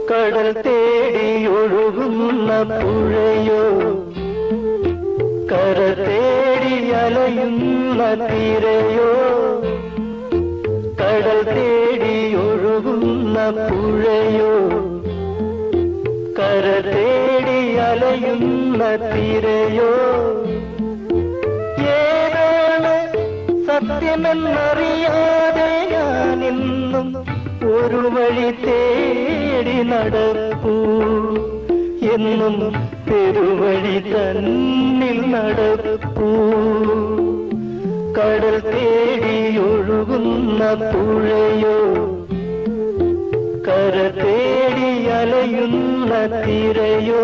കടൽ തേടി ഒഴുകുന്ന പുഴയോ കര തേടി അലയുന്ന തീരയോ കടൽ തേടി ഒഴുകുന്ന പുഴയോ കര തേടി അലയുന്ന തീരയോ ഏതാണ് സത്യമെന്നറിയാതെ ഞാനിന്നും ഒരു വഴി തേടി നടപ്പൂ എന്നും പെരുവഴി തന്നിൽ നടപ്പൂ കടൽ തേടി ഒഴുകുന്ന പുഴയോ കര തേടി അലയുന്ന തീരയോ